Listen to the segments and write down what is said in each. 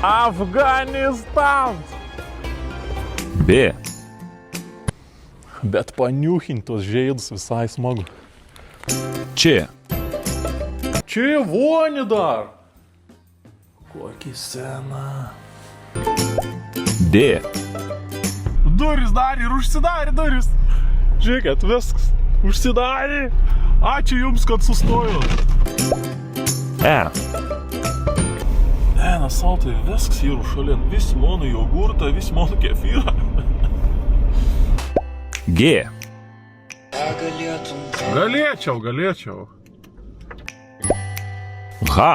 Afganistan. B. Bet paniuchintos žaidus visai smagu. Č. Čia vonį dar. Kokį seną. D. Duris dar ir užsidarė duris. Žiūrėkit, viskas. Užsidarė. Ačiū jums, kad sustojot. E. Na saltai viskas yra šalin. Visi mano jogurtą, visi mano kefyrą. G. Galėčiau. H.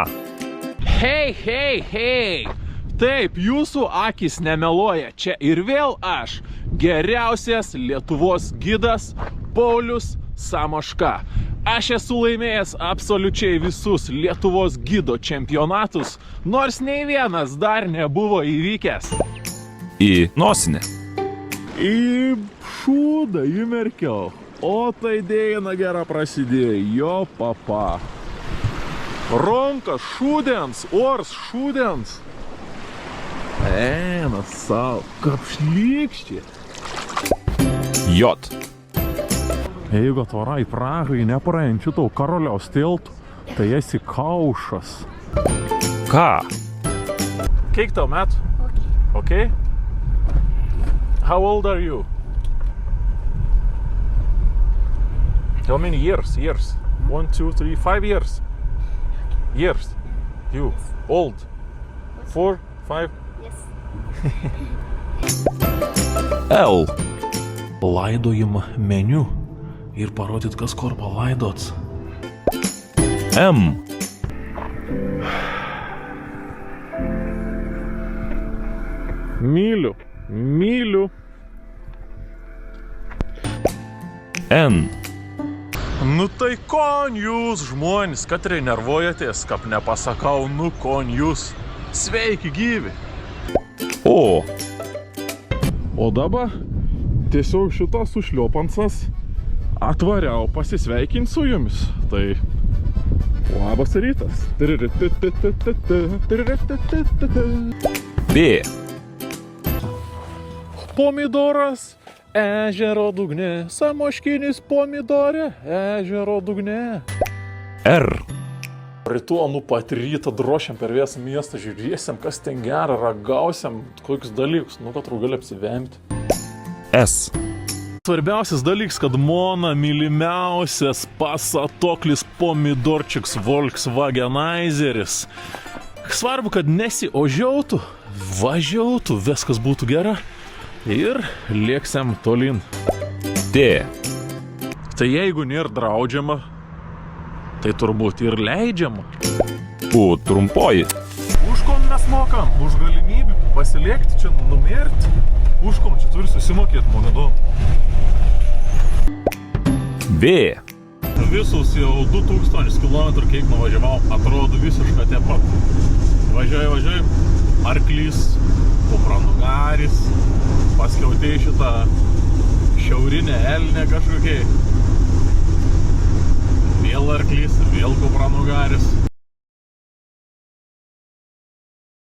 Hei. Taip, jūsų akys nemeluoja. Čia ir vėl aš, geriausias Lietuvos gidas Paulius Samoška. Aš esu laimėjęs absoliučiai visus Lietuvos gido čempionatus, nors nei vienas dar nebuvo įvykęs. Į nosinę. Į šūdą įmerkiau. O tai dėina gera prasidėjo. Jo papa. Ronka šūdens, ors šūdens. Eina savo, kapšlykščiai. J. Jeigu atvarai Prahai nepraeint šitau karaliaus tiltų, tai esi kaušas. K. Kiek tau metų? Okay. How old are you? How many years? 1, 2, 3, 5 years. Years. You. Old. 4, 5. L. Laidojimą meniu ir parodyt, kas kur palaidots. M. Myliu. N. Nu tai kon jūs, žmonės, kad nervuojatės, kaip nepasakau, nu kon jūs. Sveiki gyvi. O. O dabar tiesiog šitas sušliopansas atvariau pasisveikinti su jumis. Tai labas rytas. B. Pomidoras ežero dugne, samoškinis pomidorė ežero dugne. R. Rytuo pat rytą drošiam per visą miestą, žiūrėsim, kas ten gera, ragausim kokius dalykus, kad gali apsivemti. S. Svarbiausias dalykas, kad mano mylimiausias pasatoklis pomidorčiks Volkswagenizeris. Svarbu, kad nesiožiautų, važiautų, viskas būtų gera ir lėksiam tolin. D. Tai jeigu nėra draudžiama, tai turbūt ir leidžiama. U trumpoji. Už ko mes mokam? Už galimybę pasilėkti čia, numirti. Už ko čia turi susimokėti Mogadon. V. Visus jau 2000 km kiek nuvažiavau, atrodo visiškai taip pat. Važiuoju, arklys, kupranugaris, paskiautė šitą šiaurinę elnę kažkokiai. Vėl arklys, vėl kupranugaris.